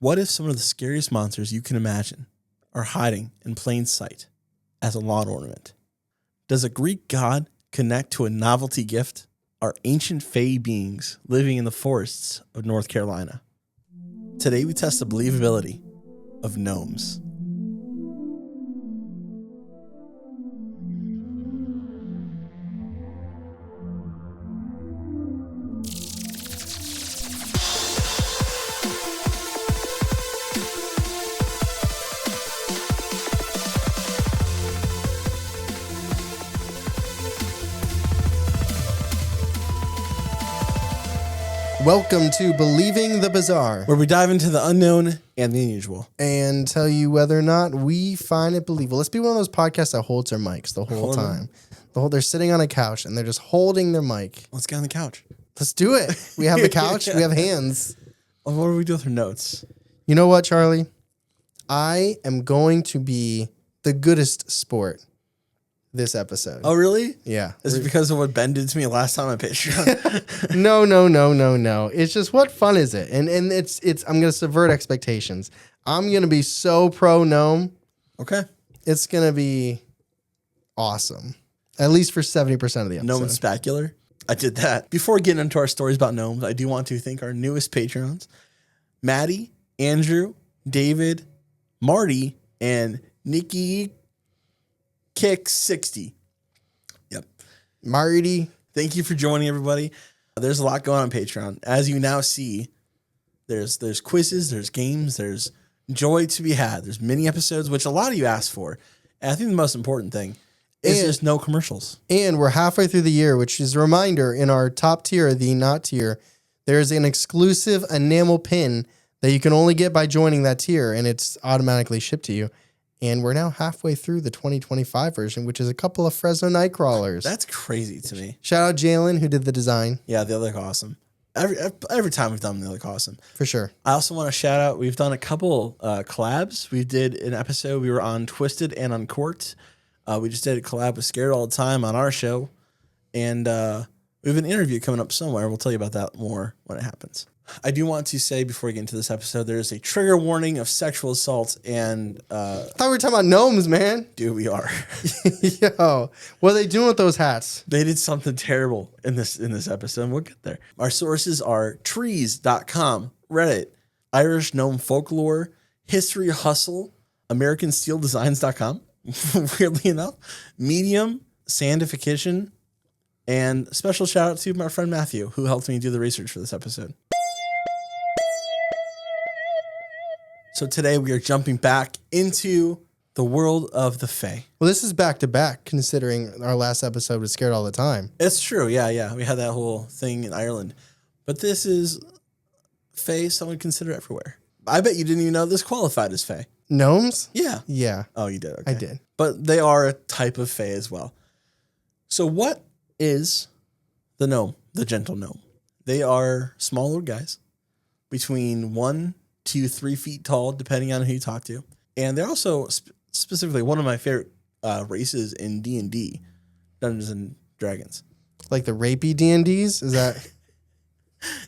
What if some of the scariest monsters you can imagine are hiding in plain sight as a lawn ornament? Does a Greek god connect to a novelty gift? Are ancient fae beings living in the forests of North Carolina? Today we test the believability of gnomes. Welcome to Believing the Bizarre, Where we dive into the unknown and the unusual. and tell you whether or not we find it believable. Let's be one of those podcasts that holds their mics the whole time. They're sitting on a couch and they're just holding their mic. Let's get on the couch. Let's do it. We have the couch. We have hands. Well, what do we do with our notes? You know what, Charlie? I am going to be the goodest sport this episode. Oh, really? Yeah. Is it because of what Ben did to me last time on Patreon? No. It's just, what fun is it? And it's I'm going to subvert expectations. I'm going to be so pro gnome. Okay. It's going to be awesome. At least for 70% of the episode. Gnome and Spacular. I did that. Before getting into our stories about gnomes, I do want to thank our newest Patreons, Maddie, Andrew, David, Marty, and Nikki Kick 60. Yep. Marty. Thank you for joining, everybody. There's a lot going on Patreon. As you now see, there's quizzes, there's games, there's joy to be had. There's mini episodes, which a lot of you asked for. And I think the most important thing is there's no commercials. And we're halfway through the year, which is a reminder, in our top tier, the not tier, there's an exclusive enamel pin that you can only get by joining that tier, and it's automatically shipped to you. And we're now halfway through the 2025 version, which is a couple of Fresno Nightcrawlers. That's crazy to me. Shout out Jalen, who did the design. Yeah, they look awesome. Every time we've done them, they look awesome. For sure. I also want to shout out, we've done a couple collabs. We did an episode, we were on Twisted and Uncorked. We just did a collab with Scared All the Time on our show. And we have an interview coming up somewhere. We'll tell you about that more when it happens. I do want to say before we get into this episode, there's a trigger warning of sexual assault and... I thought we were talking about gnomes, man. Dude, we are. Yo, what are they doing with those hats? They did something terrible in this episode, and we'll get there. Our sources are trees.com, Reddit, Irish Gnome Folklore, History Hustle, AmericanSteelDesigns.com, weirdly enough, Medium, Sandification, and special shout out to my friend Matthew, who helped me do the research for this episode. So today we are jumping back into the world of the Fae. Well, this is back to back, considering our last episode was Scared All the Time. It's true. Yeah. We had that whole thing in Ireland. But this is Fae, someone consider everywhere. I bet you didn't even know this qualified as Fae. Gnomes? Yeah. Yeah. Oh, you did? Okay. I did. But they are a type of Fae as well. So what is the gnome, the gentle gnome? They are small little guys between 1 to 3 feet tall, depending on who you talk to. And they're also specifically one of my favorite races in D&D, Dungeons and Dragons. Like the rapey D&Ds? Is that...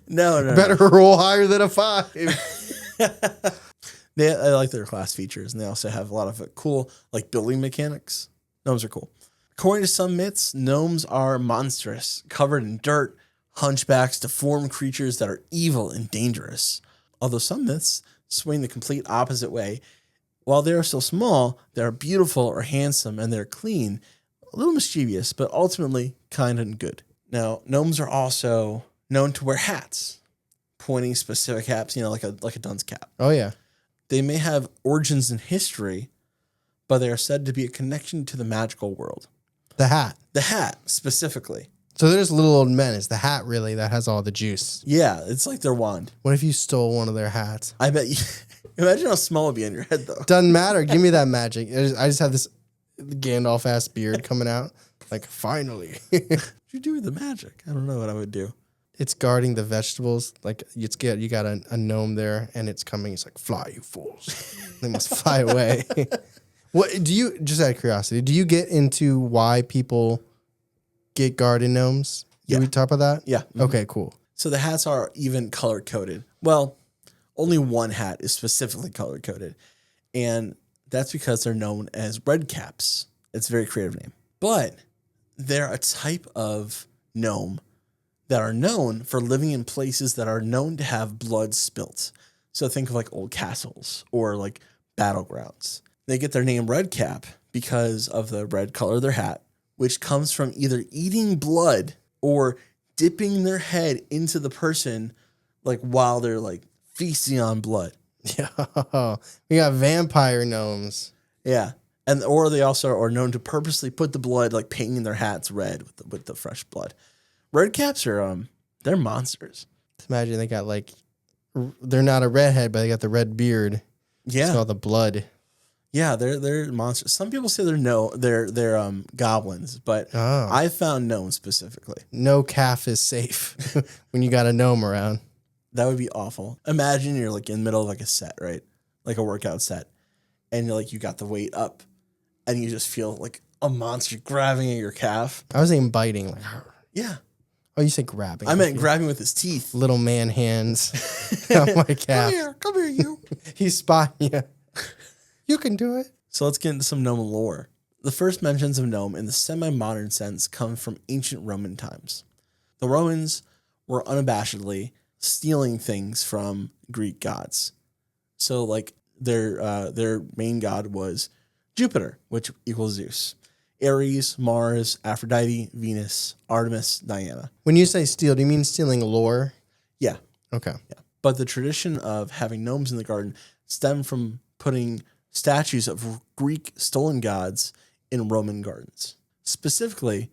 No. Better roll higher than a 5. I like their class features, and they also have a lot of cool, like, building mechanics. Gnomes are cool. According to some myths, gnomes are monstrous, covered in dirt, hunchbacks, deformed creatures that are evil and dangerous. Although some myths swing the complete opposite way. While they are still small, they are beautiful or handsome, and they're clean, a little mischievous, but ultimately kind and good. Now, gnomes are also known to wear hats, pointing specific hats, like a dunce cap. Oh, yeah. They may have origins in history, but they are said to be a connection to the magical world. The hat. The hat, specifically. So there's little old men. It's the hat, really, that has all the juice. Yeah, it's like their wand. What if you stole one of their hats? I bet you... Imagine how small it'd be on your head, though. Doesn't matter. Give me that magic. I just have this Gandalf-ass beard coming out. Like, finally. What you do with the magic? I don't know what I would do. It's guarding the vegetables. Like, you got a gnome there, and it's coming. It's like, fly, you fools. They must fly away. What do you, just out of curiosity, do you get into why people get garden gnomes? Yeah. Did we talk about that? Yeah. Okay, cool. So the hats are even color coded. Well, only one hat is specifically color coded. And that's because they're known as red caps. It's a very creative name. But they're a type of gnome that are known for living in places that are known to have blood spilt. So think of like old castles or like battlegrounds. They get their name red cap because of the red color of their hat, which comes from either eating blood or dipping their head into the person like while they're like feasting on blood. Yeah, we got vampire gnomes. Yeah. And or they also are known to purposely put the blood, like painting their hats red with the fresh blood. Red caps are they're monsters. Imagine they got like, they're not a redhead, but they got the red beard. Yeah. It's called the blood. Yeah, they're monsters. Some people say they're goblins, but I found gnomes specifically. No calf is safe when you got a gnome around. That would be awful. Imagine you're like in the middle of like a set, right? Like a workout set. And you're like, you got the weight up and you just feel like a monster grabbing at your calf. I was thinking biting. Like, yeah. oh, you say grabbing. I meant grabbing with his teeth. Little man hands on my calf. Come here, you. He's spotting you. You can do it. So let's get into some gnome lore. The first mentions of gnome in the semi-modern sense come from ancient Roman times. The Romans were unabashedly stealing things from Greek gods. So like their main god was Jupiter, which equals Zeus. Ares, Mars, Aphrodite, Venus, Artemis, Diana. When you say steal, do you mean stealing lore? Yeah. Okay. Yeah. But the tradition of having gnomes in the garden stemmed from putting statues of Greek stolen gods in Roman gardens. Specifically,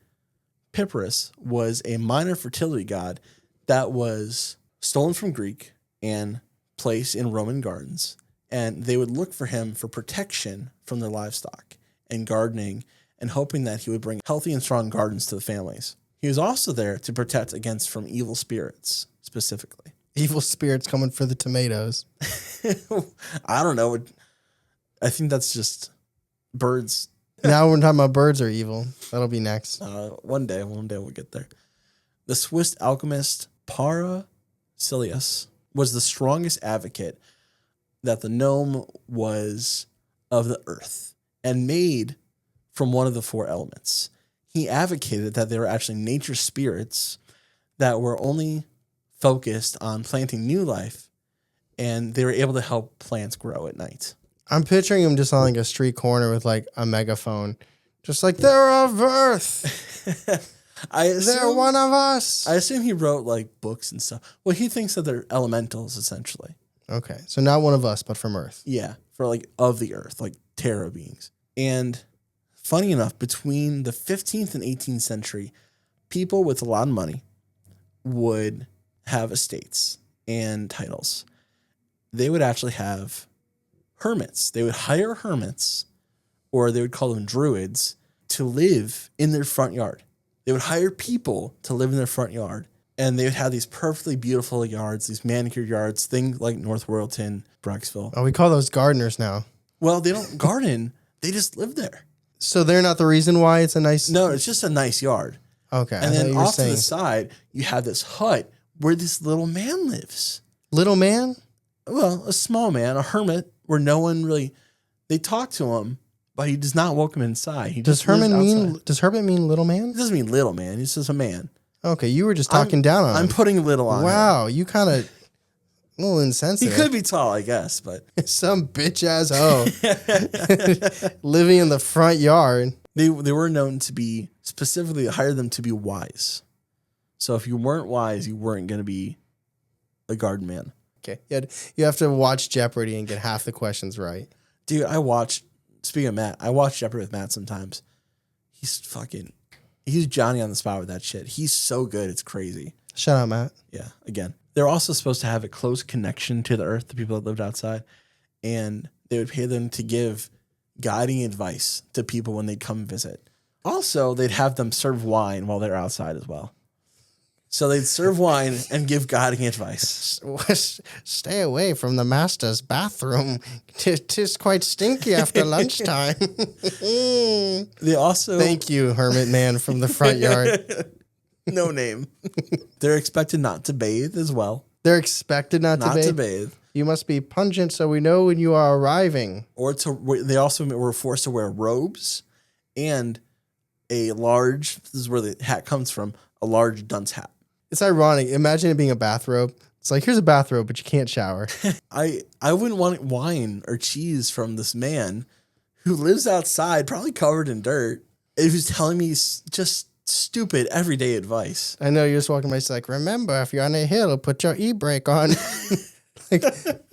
Pipparus was a minor fertility god that was stolen from Greek and placed in Roman gardens. And they would look for him for protection from their livestock and gardening and hoping that he would bring healthy and strong gardens to the families. He was also there to protect against from evil spirits, specifically. Evil spirits coming for the tomatoes. I don't know. I think that's just birds. Now we're talking about birds are evil. That'll be next. One day we'll get there. The Swiss alchemist Paracelsus was the strongest advocate that the gnome was of the earth and made from one of the four elements. He advocated that they were actually nature spirits that were only focused on planting new life, and they were able to help plants grow at night. I'm picturing him just on like a street corner with like a megaphone. Just like, they're of earth. They're one of us. I assume he wrote like books and stuff. Well, he thinks that they're elementals, essentially. Okay. So not one of us, but from Earth. Yeah. For like of the earth, like terra beings. And funny enough, between the 15th and 18th century, people with a lot of money would have estates and titles. They would actually have hermits. They would hire hermits, or they would call them druids, to live in their front yard. They would hire people to live in their front yard, and they would have these perfectly beautiful yards, these manicured yards, things like North Royalton, Brecksville. Oh, we call those gardeners now. Well, they don't garden. They just live there. So they're not the reason why it's a nice... No, it's just a nice yard. Okay. And then off to the side, you have this hut where this little man lives. Little man? Well, a small man, a hermit, where no one really... They talk to him, but he does not welcome inside. He Does hermit mean little man? It doesn't mean little man. He's just a man. Okay, you were just talking down on him. I'm putting little on him. Wow, you kind of... A little insensitive. He could be tall, I guess, but... Some bitch-ass hoe living in the front yard. They were known to be, specifically hired them to be wise. So if you weren't wise, you weren't going to be a garden man. Okay, you have to watch Jeopardy and get half the questions right. Dude, speaking of Matt, I watch Jeopardy with Matt sometimes. He's Johnny on the spot with that shit. He's so good, it's crazy. Shut up, Matt. Yeah, again. They're also supposed to have a close connection to the earth, the people that lived outside, and they would pay them to give guiding advice to people when they'd come visit. Also, they'd have them serve wine while they're outside as well. So they'd serve wine and give guiding advice. Stay away from the master's bathroom. Tis quite stinky after lunchtime. They also... Thank you, hermit man from the front yard. No name. They're expected not to bathe as well. They're expected not to bathe? Not to bathe. You must be pungent so we know when you are arriving. Or they also were forced to wear robes and a large, this is where the hat comes from, a large dunce hat. It's ironic. Imagine it being a bathrobe. It's like, here's a bathrobe, but you can't shower. I wouldn't want wine or cheese from this man who lives outside, probably covered in dirt, who's telling me just stupid everyday advice. I know, you're just walking by, it's like, remember, if you're on a hill, put your e-brake on. Like,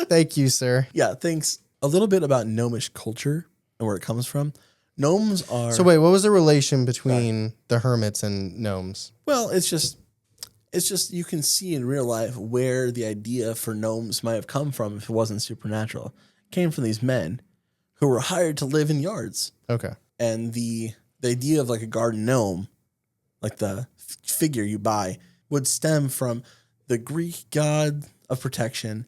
thank you, sir. Yeah, thanks. A little bit about gnomish culture and where it comes from. Gnomes are... So wait, what was the relation between the hermits and gnomes? Well, it's just you can see in real life where the idea for gnomes might have come from if it wasn't supernatural. It came from these men who were hired to live in yards. Okay. And the idea of like a garden gnome, like the figure you buy, would stem from the Greek god of protection.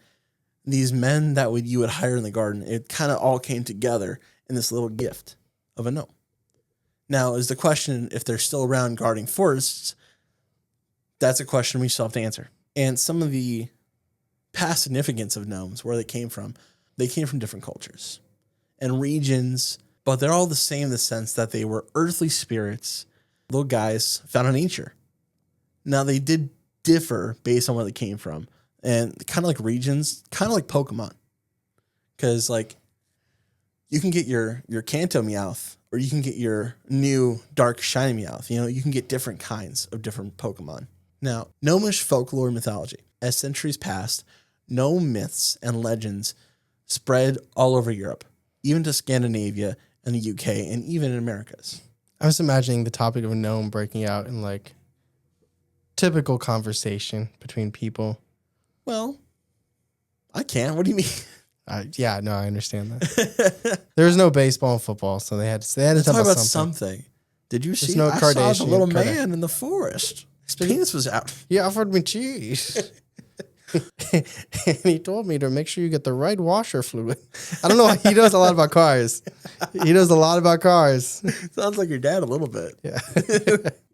These men that you would hire in the garden, it kind of all came together in this little gift of a gnome. Now, is the question if they're still around guarding forests? That's a question we still have to answer. And some of the past significance of gnomes, where they came from different cultures and regions, but they're all the same in the sense that they were earthly spirits, little guys found in nature. Now, they did differ based on where they came from, and kind of like regions, kind of like Pokemon. Because, like, you can get your Kanto Meowth, or you can get your new dark shiny Meowth. You know, you can get different kinds of different Pokemon. Now, gnomish folklore and mythology. As centuries passed, gnome myths and legends spread all over Europe, even to Scandinavia and the UK, and even in Americas. I was imagining the topic of a gnome breaking out in like typical conversation between people. Well, I can't. What do you mean? Yeah, no, I understand that. There was no baseball and football, so they had to talk about something. Did you see? No I Kardashian saw the little man in the forest. His penis was out. He offered me cheese. And he told me to make sure you get the right washer fluid. I don't know. He knows a lot about cars. Sounds like your dad a little bit. Yeah.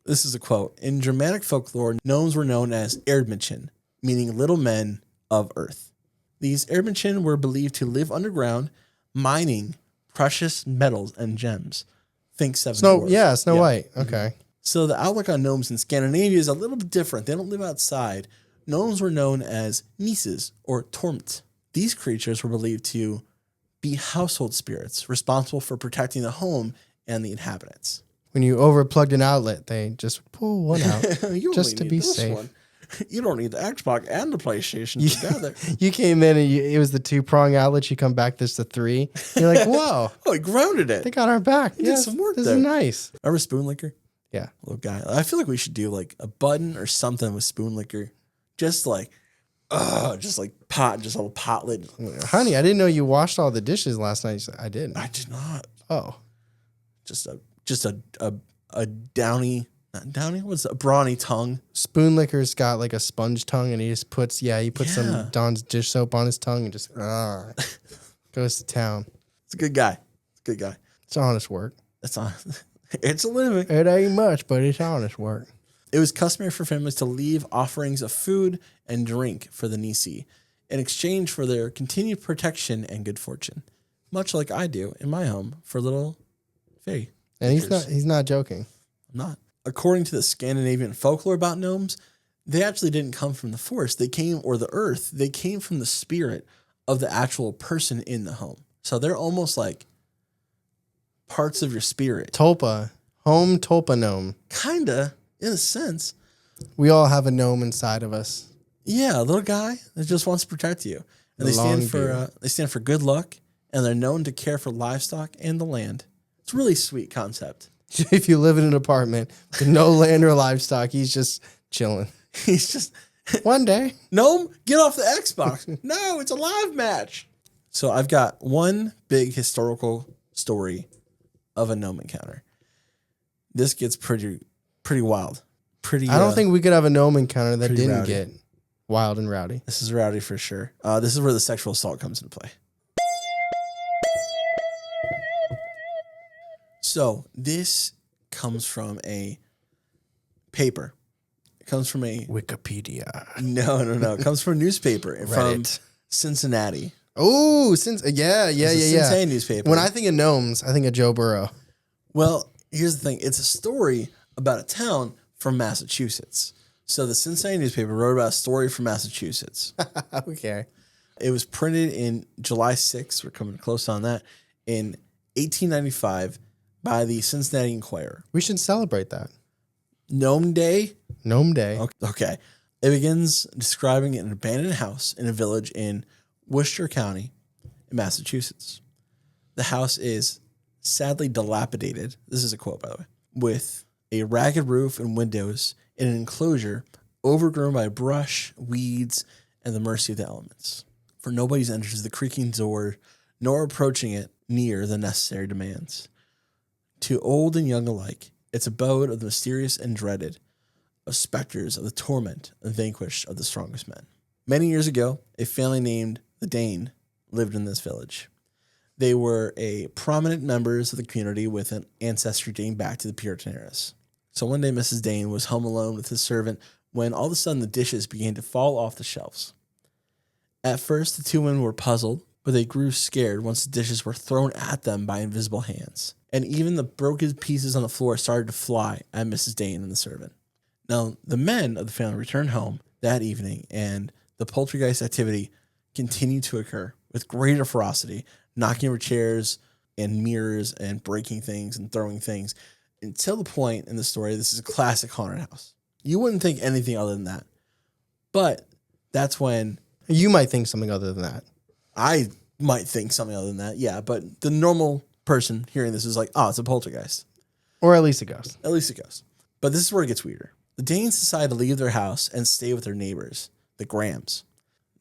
This is a quote. In Germanic folklore, gnomes were known as Erdmännchen, meaning little men of earth. These Erdmännchen were believed to live underground, mining precious metals and gems. Think Seven Dwarfs. Snow White. Okay. So the outlook on gnomes in Scandinavia is a little bit different. They don't live outside. Gnomes were known as nises or tormt. These creatures were believed to be household spirits responsible for protecting the home and the inhabitants. When you overplugged an outlet, they just pull one out just to be safe. One. You don't need the Xbox and the PlayStation together. You came in and it was the 2-prong outlet. You come back, there's the 3. You're like, whoa. Oh, he grounded it. They got our back. Did some work this there. is nice. Remember Spoon Liquor? Yeah. Little guy. I feel like we should do like a button or something with Spoon Liquor. Just like a little pot lid. Honey, I didn't know you washed all the dishes last night. Said, I didn't. I did not. Oh. Just a downy, not downy, what's a brawny tongue. Spoon Liquor's got like a sponge tongue and he puts some Dawn's dish soap on his tongue and just goes to town. It's a good guy. It's honest work. It's a living. It ain't much, but it's honest work. It was customary for families to leave offerings of food and drink for the Nisi in exchange for their continued protection and good fortune, much like I do in my home for little Faye. And he's not joking. I'm not. According to the Scandinavian folklore about gnomes, they actually didn't come from the forest. They came from the spirit of the actual person in the home. So they're almost like parts of your spirit. Tulpa. Home Tulpa gnome. Kinda. In a sense. We all have a gnome inside of us. Yeah, a little guy that just wants to protect you. And they stand for good luck, and they're known to care for livestock and the land. It's a really sweet concept. If you live in an apartment with no land or livestock, he's just chilling. He's just... One day. Gnome, get off the Xbox. No, it's a live match. So I've got one big historical story of a gnome encounter. This gets pretty wild. I don't think we could have a gnome encounter that didn't rowdy. get wild and rowdy. This is rowdy for sure. This is where the sexual assault comes into play. So this comes from a paper. It comes from a Wikipedia. No. It comes from a newspaper. Reddit. Cincinnati. Oh, yeah. Cincinnati newspaper. When I think of gnomes, I think of Joe Burrow. Well, here's the thing. It's a story about a town from Massachusetts. So the Cincinnati newspaper wrote about a story from Massachusetts. Okay. It was printed in July 6th. We're coming close on that. In 1895 by the Cincinnati Enquirer. We should celebrate that. Gnome Day. Gnome Day. Okay. It begins describing an abandoned house in a village in Worcester County in Massachusetts. The house is sadly dilapidated. This is a quote, by the way. With a ragged roof and windows in an enclosure overgrown by brush, weeds, and the mercy of the elements. For nobody's enters the creaking door, nor approaching it near the necessary demands. To old and young alike, its abode of the mysterious and dreaded, of specters of the torment and vanquished of the strongest men. Many years ago, a family named the Dane lived in this village. They were prominent members of the community with an ancestry dating back to the Puritan eras. So one day, Mrs. Dane was home alone with his servant when all of a sudden the dishes began to fall off the shelves. At first, the two women were puzzled, but they grew scared once the dishes were thrown at them by invisible hands. And even the broken pieces on the floor started to fly at Mrs. Dane and the servant. Now, the men of the family returned home that evening, and the poltergeist activity continued to occur with greater ferocity, knocking over chairs and mirrors and breaking things and throwing things, until the point in the story, this is a classic haunted house. You wouldn't think anything other than that. But that's when... You might think something other than that. I might think something other than that, yeah. But the normal person hearing this is like, oh, it's a poltergeist. Or at least a ghost. At least a ghost. But this is where it gets weirder. The Danes decided to leave their house and stay with their neighbors, the Grahams.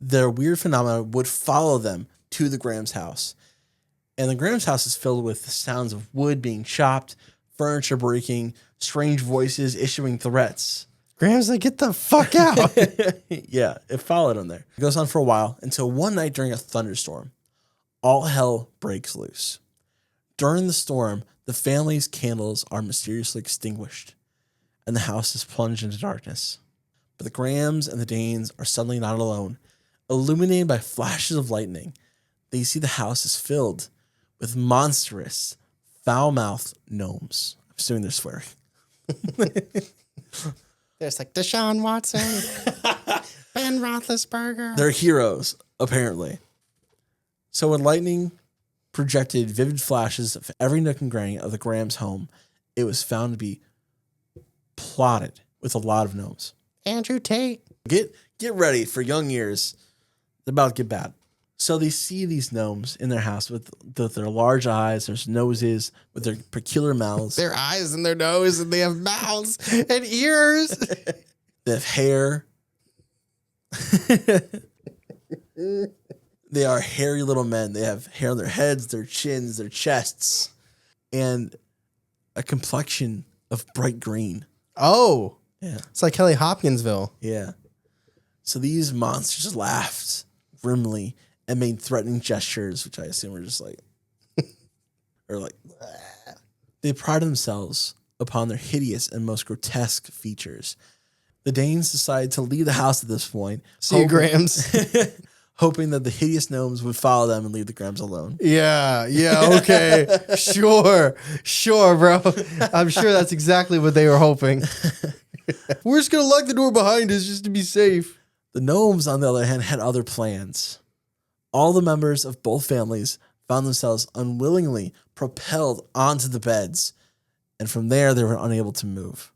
Their weird phenomena would follow them to the Grahams' house. And the Grahams' house is filled with the sounds of wood being chopped, furniture breaking, strange voices issuing threats. Graham's like, get the fuck out. Yeah, it followed them there. It goes on for a while until one night during a thunderstorm, all hell breaks loose. During the storm, the family's candles are mysteriously extinguished, and the house is plunged into darkness. But the Grahams and the Danes are suddenly not alone. Illuminated by flashes of lightning, they see the house is filled with monstrous, foul-mouthed gnomes. I'm assuming they're swearing. There's like Deshaun Watson, Ben Roethlisberger. They're heroes, apparently. So when lightning projected vivid flashes of every nook and cranny of the Graham's home, it was found to be plotted with a lot of gnomes. Andrew Tate. Get ready for young ears. They're about to get bad. So they see these gnomes in their house with their large eyes, their noses, with their peculiar mouths. Their eyes and their nose, and they have mouths and ears. They have hair. They are hairy little men. They have hair on their heads, their chins, their chests, and a complexion of bright green. Oh. Yeah. It's like Kelly Hopkinsville. Yeah. So these monsters laughed grimly and made threatening gestures, which I assume were just like, or like, bleh. They pride themselves upon their hideous and most grotesque features. The Danes decided to leave the house at this point. See you, Grahams. Hoping that the hideous gnomes would follow them and leave the Grahams alone. Yeah, okay. Sure, bro. I'm sure that's exactly what they were hoping. We're just going to lock the door behind us just to be safe. The gnomes, on the other hand, had other plans. All the members of both families found themselves unwillingly propelled onto the beds, and from there they were unable to move.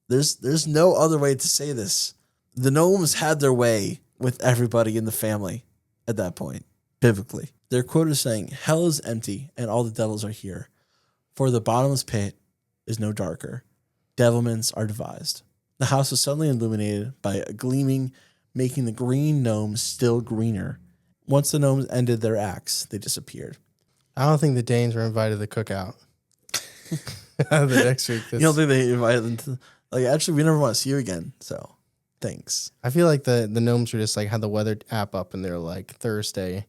There's no other way to say this. The gnomes had their way with everybody in the family at that point, biblically. Their quote is saying, "Hell is empty and all the devils are here. For the bottomless pit is no darker. Devilments are devised." The house was suddenly illuminated by a gleaming, making the green gnomes still greener. Once the gnomes ended their acts, they disappeared. I don't think the Danes were invited to the cookout. The next week. You don't think they invited them to... Like, actually, we never want to see you again, so thanks. I feel like the gnomes were just like, had the weather app up and they're like, Thursday,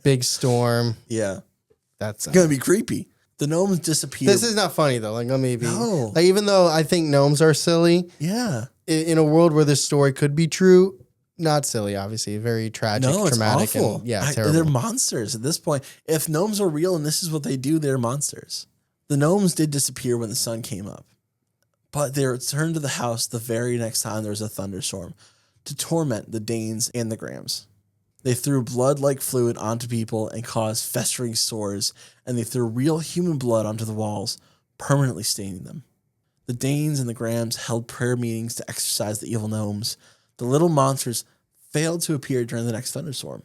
big storm. Yeah. That's going to be creepy. The gnomes disappeared. This is not funny, though. Like, let me be... No. Like, even though I think gnomes are silly... Yeah. In a world where this story could be true, Not silly, obviously. Very tragic, No, it's traumatic, awful. and yeah, They're terrible. monsters at this point. If gnomes are real and this is what they do, they're monsters. The gnomes did disappear when the sun came up, but they returned to the house the very next time there was a thunderstorm to torment the Danes and the Grams. They threw blood-like fluid onto people and caused festering sores, and they threw real human blood onto the walls, permanently staining them. The Danes and the Grams held prayer meetings to exorcise the evil gnomes. The little monsters failed to appear during the next thunderstorm,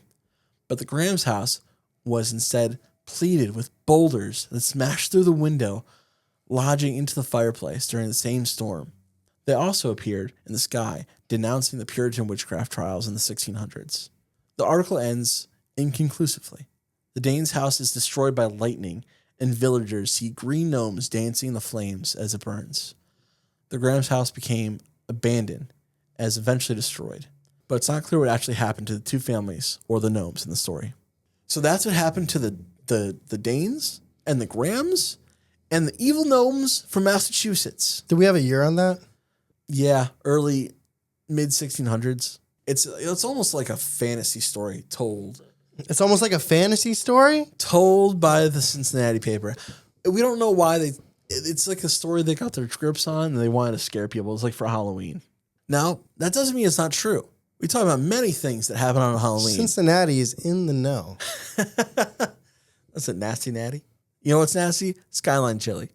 but the Grams' house was instead pleated with boulders that smashed through the window, lodging into the fireplace during the same storm. They also appeared in the sky, denouncing the Puritan witchcraft trials in the 1600s. The article ends inconclusively. The Danes' house is destroyed by lightning, and villagers see green gnomes dancing in the flames as it burns. The Grams' house became abandoned, as eventually destroyed. But it's not clear what actually happened to the two families or the gnomes in the story. So that's what happened to the Danes and the Grams and the evil gnomes from Massachusetts. Do we have a year on that? Yeah, early mid 1600s. It's almost like a fantasy story told It's almost like a fantasy story. by the Cincinnati paper. We don't know why it's like a story they got their grips on and they wanted to scare people. It's like for Halloween. Now, that doesn't mean it's not true. We talk about many things that happen on Halloween. Cincinnati is in the know. That's a nasty natty. You know what's nasty? Skyline chili.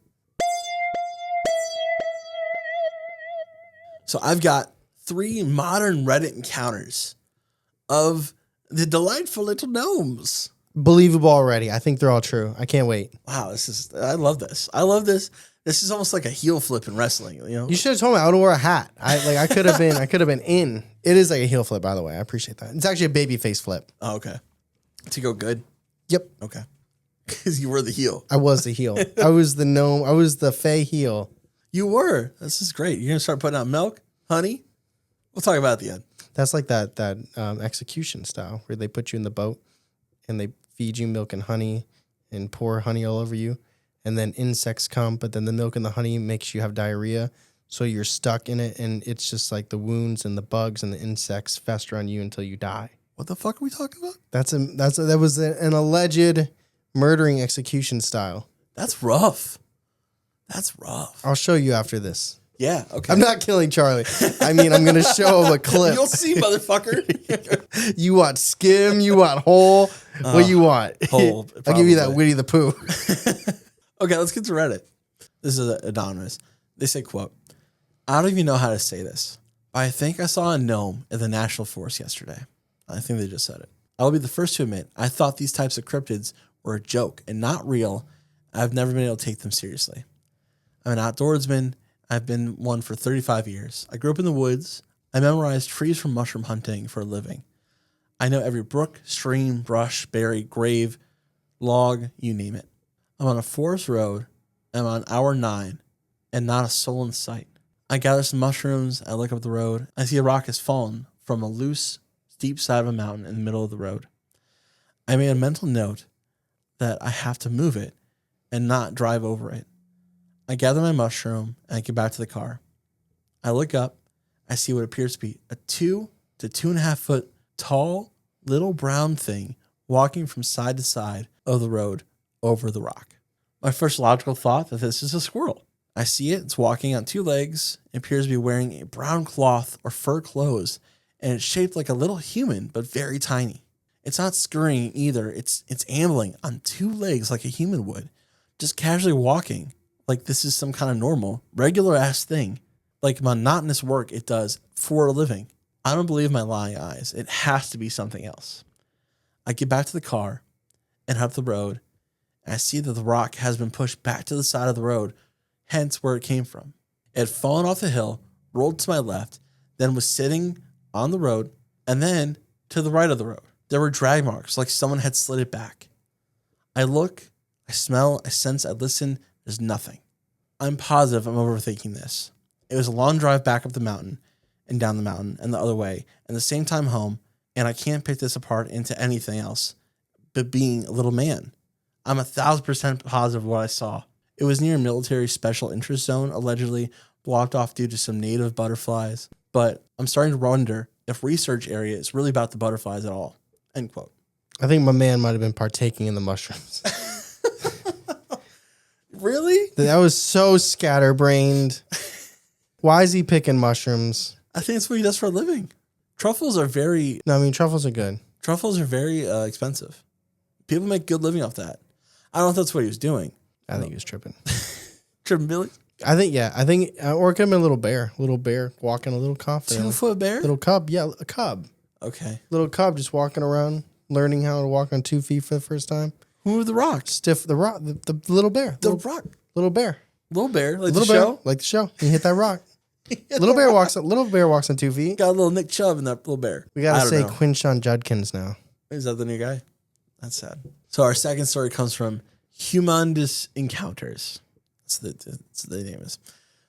So I've got 3 modern Reddit encounters of the delightful little gnomes. Believable already. I think they're all true. I can't wait. Wow, I love this. I love this. This is almost like a heel flip in wrestling, you know? You should have told me I would wear a hat. I could have been in. It is like a heel flip, by the way. I appreciate that. It's actually a baby face flip. Oh, okay. To go good? Yep. Okay. Because you were the heel. I was the heel. I was the gnome. I was the fey heel. You were. This is great. You're going to start putting out milk, honey? We'll talk about it at the end. That's like that execution style where they put you in the boat and they feed you milk and honey and pour honey all over you. And then insects come, but then the milk and the honey makes you have diarrhea. So you're stuck in it, and it's just like the wounds and the bugs and the insects fester on you until you die. What the fuck are we talking about? That was an alleged murdering execution style. That's rough. That's rough. I'll show you after this. Yeah, okay. I'm not killing Charlie. I mean, I'm going to show him a clip. You'll see, motherfucker. You want skim? You want whole? What you want? Whole, I'll give you that Winnie the Pooh. Okay, let's get to Reddit. This is anonymous. They say, quote, I don't even know how to say this, but I think I saw a gnome in the National Forest yesterday. I think they just said it. I will be the first to admit, I thought these types of cryptids were a joke and not real. I've never been able to take them seriously. I'm an outdoorsman. I've been one for 35 years. I grew up in the woods. I memorized trees from mushroom hunting for a living. I know every brook, stream, brush, berry, grave, log, you name it. I'm on a forest road. I'm on hour 9 and not a soul in sight. I gather some mushrooms. I look up the road. I see a rock has fallen from a loose, steep side of a mountain in the middle of the road. I made a mental note that I have to move it and not drive over it. I gather my mushroom and I get back to the car. I look up. I see what appears to be a 2 to 2.5 foot tall little brown thing walking from side to side of the road over the rock. My first logical thought that this is a squirrel. I see it. It's walking on 2 legs. It appears to be wearing a brown cloth or fur clothes, and it's shaped like a little human, but very tiny. It's not scurrying either. It's ambling on 2 legs like a human would, just casually walking like this is some kind of normal, regular ass thing, like monotonous work it does for a living. I don't believe my lying eyes. It has to be something else. I get back to the car and up the road, and I see that the rock has been pushed back to the side of the road, hence where it came from. It had fallen off the hill, rolled to my left, then was sitting on the road, and then to the right of the road. There were drag marks, like someone had slid it back. I look, I smell, I sense, I listen. There's nothing. I'm positive I'm overthinking this. It was a long drive back up the mountain and down the mountain and the other way, and the same time home, and I can't pick this apart into anything else but being a little man. I'm 1,000% positive of what I saw. It was near a military special interest zone, allegedly blocked off due to some native butterflies. But I'm starting to wonder if research area is really about the butterflies at all. End quote. I think my man might have been partaking in the mushrooms. Really? That was so scatterbrained. Why is he picking mushrooms? I think it's what he does for a living. Truffles are very Truffles are good. expensive. People make good living off that. I don't know if that's what he was doing. I think he was tripping. Tripping Billy? I think, or it could have been a little bear walking a little confident. 2-foot bear? Little cub. Yeah, a cub. Okay. Little cub just walking around, learning how to walk on 2 feet for the first time. Who moved the rocks? The rock, the little bear. The rock. Little bear. Little bear, like Little the bear, show? like the show. He hit that rock. Little bear walks on 2 feet. Got a little Nick Chubb in that little bear. We got to say Quinshon Judkins now. Is that the new guy? That's sad. So our second story comes from Humongous Encounters. That's the name is.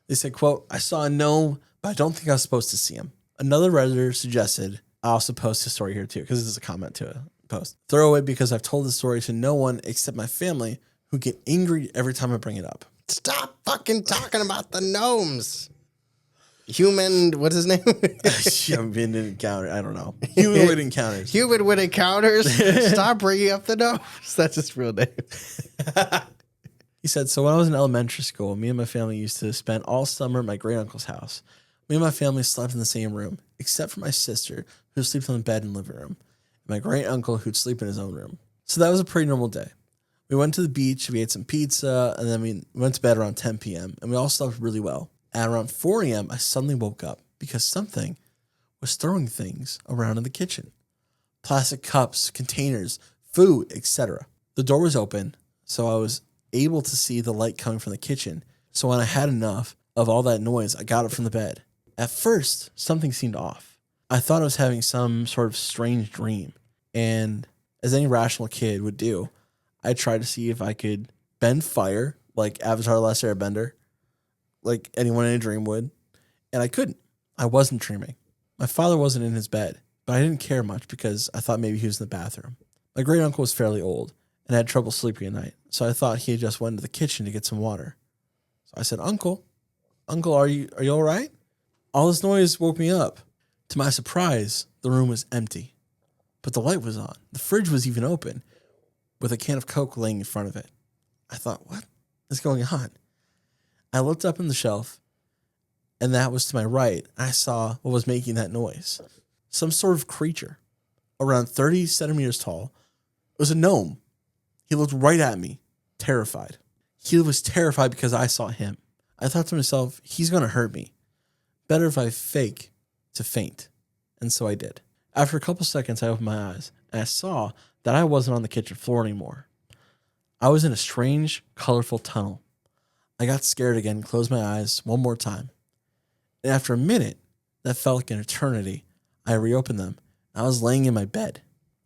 They said, quote, I saw a gnome, but I don't think I was supposed to see him. Another Redditor suggested I also post his story here too, because this is a comment to a post. Throw it because I've told the story to no one except my family, who get angry every time I bring it up. Stop fucking talking about the gnomes. What is his name? Human encounter. I don't know. Humanoid encounters. Humanoid encounters. Stop bringing up the gnomes. That's his real name. He said, so when I was in elementary school, me and my family used to spend all summer at my great uncle's house. Me and my family slept in the same room, except for my sister, who slept on the bed in the living room, and my great uncle, who'd sleep in his own room. So that was a pretty normal day. We went to the beach, we ate some pizza, and then we went to bed around 10 p.m., and we all slept really well. At around 4 a.m., I suddenly woke up because something was throwing things around in the kitchen. Plastic cups, containers, food, etc. The door was open, so I was able to see the light coming from the kitchen. So when I had enough of all that noise, I got up from the bed. At first, something seemed off. I thought I was having some sort of strange dream. And as any rational kid would do, I tried to see if I could bend fire like Avatar: The Last Airbender, like anyone in a dream would. And I couldn't. I wasn't dreaming. My father wasn't in his bed, but I didn't care much because I thought maybe he was in the bathroom. My great uncle was fairly old and had trouble sleeping at night, so I thought he had just went to the kitchen to get some water. So I said, Uncle, are you all right? All this noise woke me up. To my surprise, the room was empty, but the light was on. The fridge was even open, with a can of Coke laying in front of it. I thought, what is going on? I looked up in the shelf, and that was to my right. I saw what was making that noise. Some sort of creature, around 30 centimeters tall. It was a gnome. He looked right at me, terrified. He was terrified because I saw him. I thought to myself, he's going to hurt me. Better if I fake to faint. And so I did. After a couple seconds, I opened my eyes, and I saw that I wasn't on the kitchen floor anymore. I was in a strange, colorful tunnel. I got scared again and closed my eyes one more time. And after a minute, that felt like an eternity, I reopened them, and I was laying in my bed.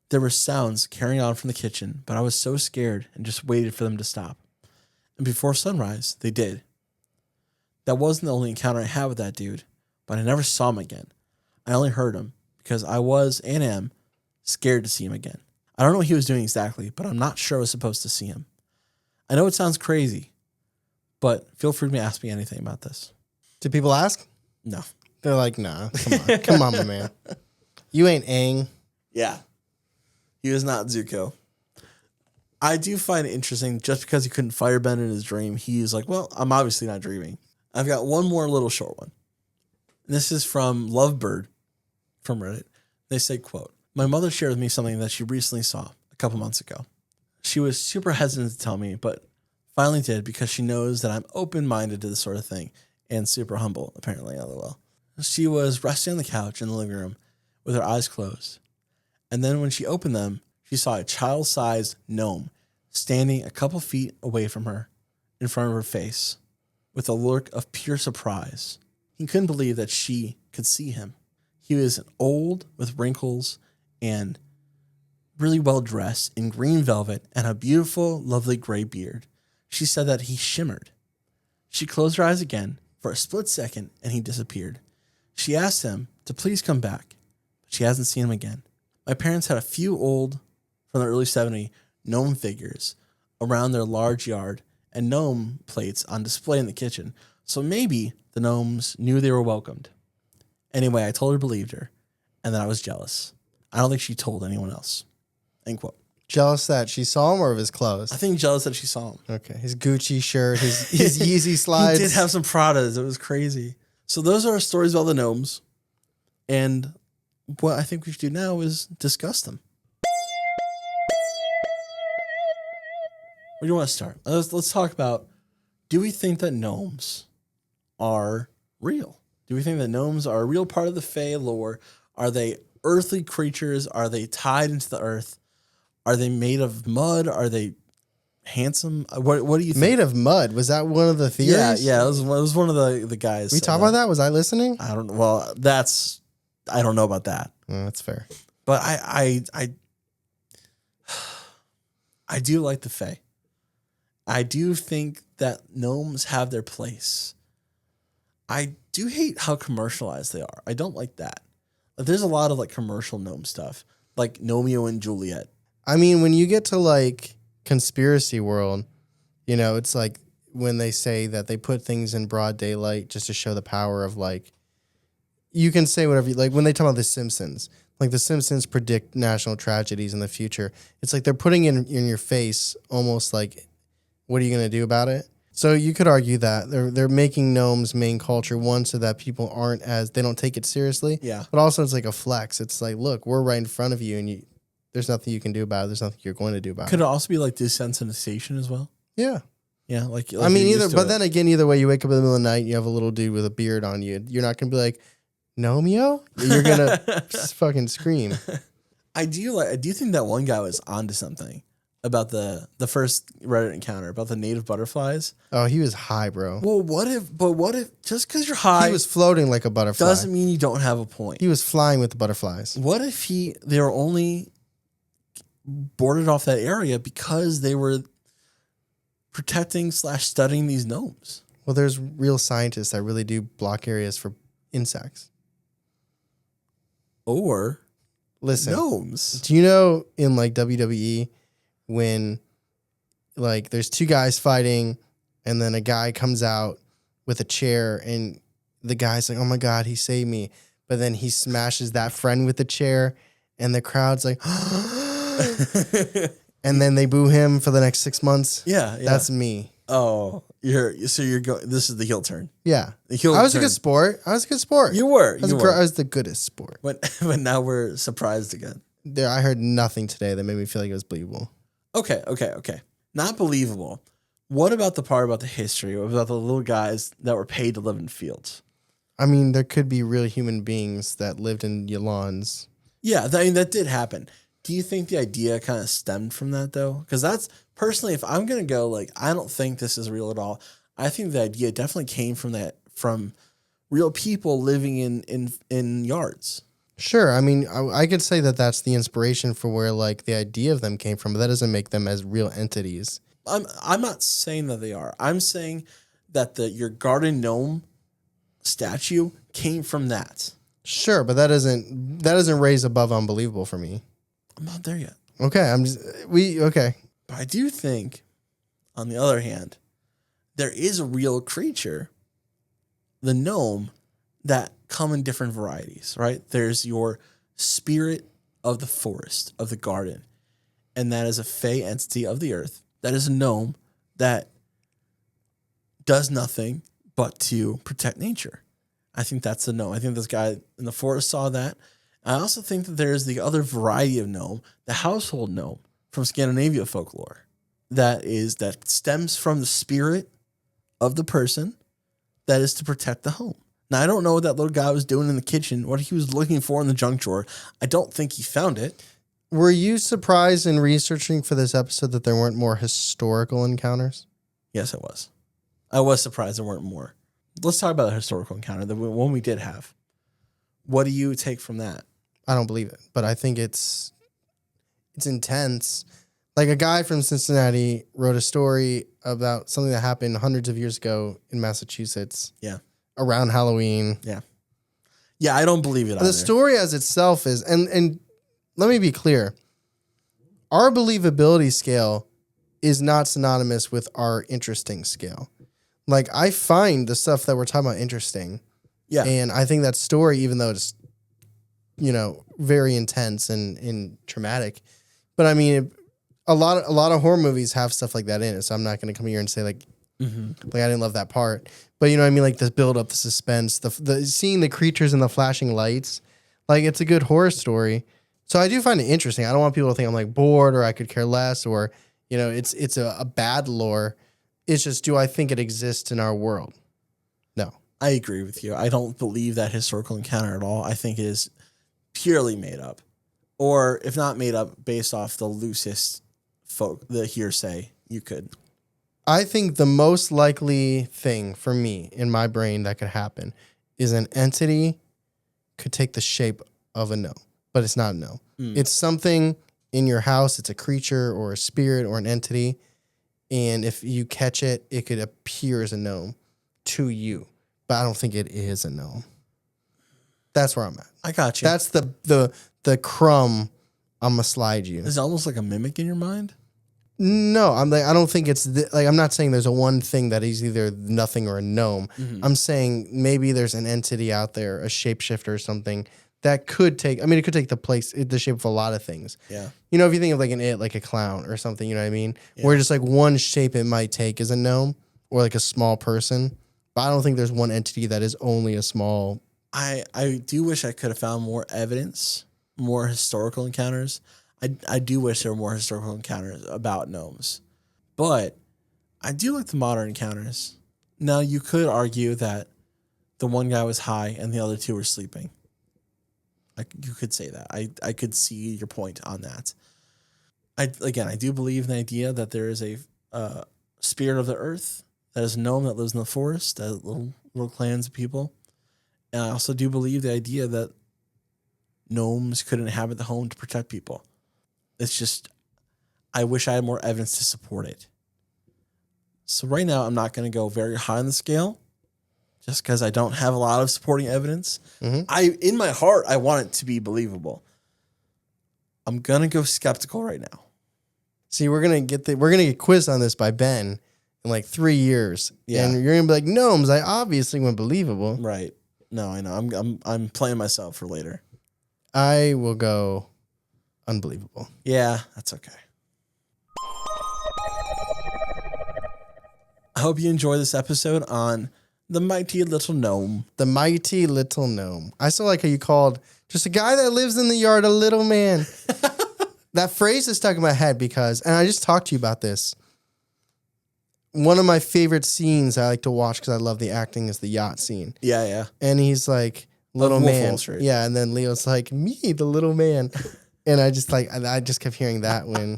There were sounds carrying on from the kitchen, but I was so scared and just waited for them to stop. And before sunrise, they did. That wasn't the only encounter I had with that dude, but I never saw him again. I only heard him because I was and am scared to see him again. I don't know what he was doing exactly, but I'm not sure I was supposed to see him. I know it sounds crazy, but feel free to ask me anything about this. Do people ask? No. They're like, nah, come on. Come on, my man. You ain't Aang. Yeah. He was not Zuko. I do find it interesting, just because he couldn't firebend in his dream, he's like, well, I'm obviously not dreaming. I've got one more little short one. And this is from Lovebird from Reddit. They say, quote, my mother shared with me something that she recently saw a couple months ago. She was super hesitant to tell me, but finally did because she knows that I'm open-minded to this sort of thing and super humble, apparently, LOL. She was resting on the couch in the living room with her eyes closed. And then when she opened them, she saw a child-sized gnome standing a couple feet away from her in front of her face with a look of pure surprise. He couldn't believe that she could see him. He was old with wrinkles and really well dressed in green velvet and a beautiful, lovely gray beard. She said that he shimmered. She closed her eyes again for a split second and he disappeared. She asked him to please come back, but she hasn't seen him again. My parents had a few old, from the early 70s, gnome figures around their large yard and gnome plates on display in the kitchen, so maybe the gnomes knew they were welcomed. Anyway, I told her believed her, and that I was jealous. I don't think she told anyone else. End quote. Jealous that she saw him or of his clothes? I think jealous that she saw him. Okay. His Gucci shirt, his Yeezy slides. He did have some Pradas. It was crazy. So those are our stories about the gnomes. And what I think we should do now is discuss them. Where do you want to start? Let's talk about, do we think that gnomes are real? Do we think that gnomes are a real part of the Fae lore? Are they earthly creatures? Are they tied into the earth? Are they made of mud? Are they handsome? What do you think? Made of mud. Was that one of the theories? Yeah. It was one of the guys. We talk about that? Was I listening? I don't know. Well, I don't know about that. That's fair. But I do like the Fae. I do think that gnomes have their place. I do hate how commercialized they are. I don't like that. There's a lot of like commercial gnome stuff, like Gnomeo and Juliet. I mean, when you get to like conspiracy world, you know, it's like when they say that they put things in broad daylight just to show the power of like, you can say whatever you like. When they talk about the Simpsons, like the Simpsons predict national tragedies in the future. It's like they're putting it in your face, almost like, what are you going to do about it? So you could argue that they're making gnomes main culture, one, so that people they don't take it seriously. Yeah. But also it's like a flex. It's like, look, we're right in front of you and there's nothing you can do about it. There's nothing you're going to do about it. Could it also be like desensitization as well? Yeah. Yeah. Like I mean, then again, either way, you wake up in the middle of the night and you have a little dude with a beard on you. You're not going to be like, Gnomeo? You're going to fucking scream. I do think that one guy was onto something about the first Reddit encounter about the native butterflies. Oh, he was high, bro. Well, what if just because you're high, he was floating like a butterfly, doesn't mean you don't have a point. He was flying with the butterflies. What if they were only boarded off that area because they were protecting/studying these gnomes? Well, there's real scientists that really do block areas for insects. Or listen, gnomes. Do you know in like WWE when like there's two guys fighting and then a guy comes out with a chair and the guy's like, oh my God, he saved me. But then he smashes that friend with the chair and the crowd's like, and then they boo him for the next 6 months. Yeah. That's me. Oh, you're going. This is the heel turn. Yeah, the heel. I was a good sport. You were. I was the goodest sport. But now we're surprised again. I heard nothing today that made me feel like it was believable. Okay. Not believable. What about the part about the history? What about the little guys that were paid to live in fields? I mean, there could be real human beings that lived in your lawns. Yeah, that did happen. Do you think the idea kind of stemmed from that, though? Because that's, personally, if I'm going to go, like, I don't think this is real at all. I think the idea definitely came from real people living in yards. Sure. I mean, I could say that that's the inspiration for where, like, the idea of them came from, but that doesn't make them as real entities. I'm not saying that they are. I'm saying that your garden gnome statue came from that. Sure, but that doesn't raise above unbelievable for me. I'm not there yet. Okay, okay. But I do think, on the other hand, there is a real creature, the gnome, that come in different varieties, right? There's your spirit of the forest, of the garden, and that is a Fae entity of the earth. That is a gnome that does nothing but to protect nature. I think that's a gnome. I think this guy in the forest saw that. I also think that there's the other variety of gnome, the household gnome from Scandinavia folklore, that stems from the spirit of the person that is to protect the home. Now, I don't know what that little guy was doing in the kitchen, what he was looking for in the junk drawer. I don't think he found it. Were you surprised in researching for this episode that there weren't more historical encounters? Yes, I was. I was surprised there weren't more. Let's talk about the historical encounter, the one we did have. What do you take from that? I don't believe it, but I think it's intense. Like a guy from Cincinnati wrote a story about something that happened hundreds of years ago in Massachusetts. Yeah. Around Halloween. Yeah. Yeah, I don't believe it either. The story as itself is, and let me be clear, our believability scale is not synonymous with our interesting scale. Like, I find the stuff that we're talking about interesting. Yeah. And I think that story, even though it's very intense and traumatic. But I mean, a lot of horror movies have stuff like that in it. So I'm not going to come here and say like I didn't love that part. But you know what I mean? Like the build up, the suspense, the seeing the creatures and the flashing lights, like it's a good horror story. So I do find it interesting. I don't want people to think I'm like bored or I could care less or, it's a bad lore. It's just, do I think it exists in our world? No. I agree with you. I don't believe that historical encounter at all. I think it is purely made up. Or if not made up, based off the loosest the hearsay you could. I think the most likely thing for me in my brain that could happen is an entity could take the shape of a gnome, but it's not a gnome. It's something in your house. It's a creature or a spirit or an entity. And if you catch it, it could appear as a gnome to you. But I don't think it is a gnome. That's where I'm at. I got you. That's the crumb I'm gonna slide you. Is it almost like a mimic in your mind? No, I don't think it's I'm not saying there's a one thing that is either nothing or a gnome. I'm saying maybe there's an entity out there, a shapeshifter or something that could take. I mean, it could take the shape of a lot of things. Yeah. If you think of like a clown or something, you know what I mean? Yeah. Where just like one shape it might take is a gnome or like a small person. But I don't think there's one entity that is only a small. I do wish I could have found more evidence, more historical encounters. I do wish there were more historical encounters about gnomes. But I do like the modern encounters. Now, you could argue that the one guy was high and the other two were sleeping. You could say that. I could see your point on that. I do believe in the idea that there is a spirit of the earth, that is a gnome that lives in the forest, that little clans of people. And I also do believe the idea that gnomes could inhabit the home to protect people. It's just, I wish I had more evidence to support it. So right now, I'm not going to go very high on the scale, just because I don't have a lot of supporting evidence. In my heart, I want it to be believable. I'm going to go skeptical right now. See, we're going to get quizzed on this by Ben in like 3 years. Yeah. And you're going to be like, gnomes, I obviously went believable. Right. No, I know. I'm playing myself for later. I will go unbelievable. Yeah, that's okay. I hope you enjoy this episode on the mighty little gnome. The mighty little gnome. I still like how you called just a guy that lives in the yard a little man. That phrase is stuck in my head because, and I just talked to you about this. One of my favorite scenes I like to watch because I love the acting is the yacht scene. Yeah, yeah. And he's like, little man. Yeah, and then Leo's like, me, the little man. And I just kept hearing that when.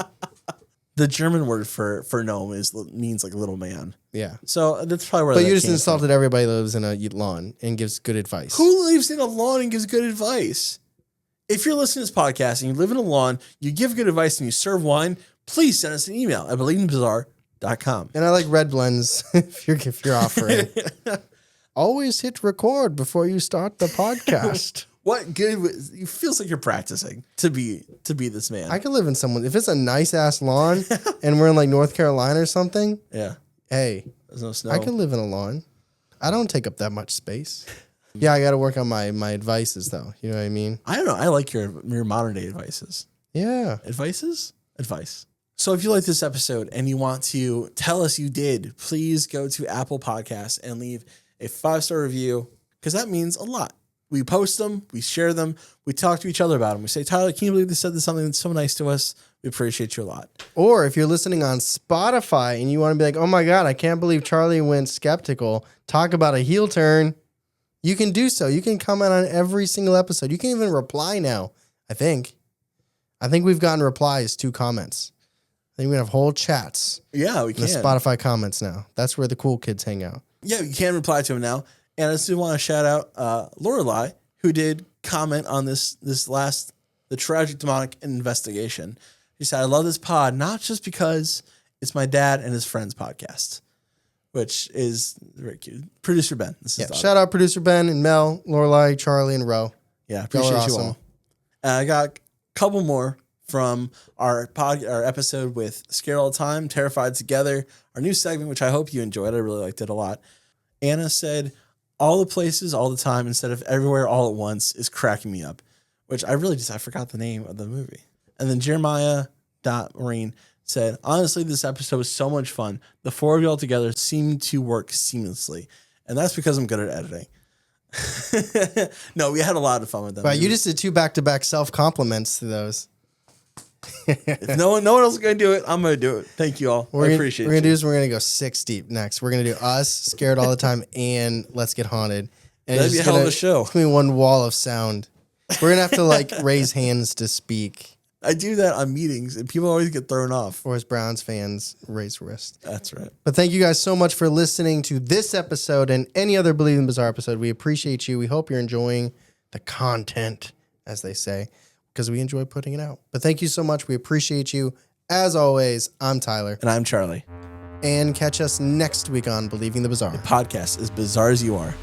The German word for gnome means like little man. Yeah. So that's probably where. But you just insulted everybody that lives in a lawn and gives good advice. Who lives in a lawn and gives good advice? If you're listening to this podcast and you live in a lawn, you give good advice and you serve wine, please send us an email at believingbazaar.com. And I like red blends if you're offering. Always hit record before you start the podcast. What good? It feels like you're practicing to be this man. I could live in someone if it's a nice ass lawn and we're in like North Carolina or something. Yeah. Hey, there's no snow. I could live in a lawn. I don't take up that much space. Yeah, I got to work on my advices though. You know what I mean? I don't know. I like your modern day advices. Yeah. Advice. So if you like this episode and you want to tell us you did, please go to Apple Podcasts and leave a 5-star review because that means a lot. We post them, we share them, we talk to each other about them. We say, Tyler, can you believe they said something that's so nice to us? We appreciate you a lot. Or if you're listening on Spotify and you want to be like, oh my God, I can't believe Charlie went skeptical. Talk about a heel turn. You can do so. You can comment on every single episode. You can even reply now, I think. We've gotten replies to comments. I think we have whole chats. Yeah, we can. The Spotify comments now. That's where the cool kids hang out. Yeah, you can reply to them now. And I just want to shout out Lorelai, who did comment on the tragic demonic investigation. She said, I love this pod, not just because it's my dad and his friend's podcast, which is very cute. Producer Ben. Shout out Producer Ben and Mel, Lorelai, Charlie, and Ro. Yeah, appreciate you all. I got a couple more from our episode with Scared All the Time, Terrified Together, our new segment, which I hope you enjoyed. I really liked it a lot. Anna said, all the places, all the time, instead of everywhere, all at once, is cracking me up. which I forgot the name of the movie. And then Jeremiah.Marine said, honestly, this episode was so much fun. The four of y'all together seem to work seamlessly. And that's because I'm good at editing. No, we had a lot of fun with them. But you just did 2 back-to-back self-compliments to those. If no one else is going to do it, I'm going to do it. Thank you all. I appreciate it. We're going to go 6 deep next. We're going to do us, Scared All the Time, and Let's Get Haunted. And That'd be a hell of a show. It's going to be one wall of sound. We're going to have to raise hands to speak. I do that on meetings, and people always get thrown off. Or as Browns fans, raise wrist. That's right. But thank you guys so much for listening to this episode and any other Believe in Bizarre episode. We appreciate you. We hope you're enjoying the content, as they say, because we enjoy putting it out. But thank you so much. We appreciate you. As always, I'm Tyler. And I'm Charlie. And catch us next week on Believing the Bizarre. The podcast, as bizarre as you are.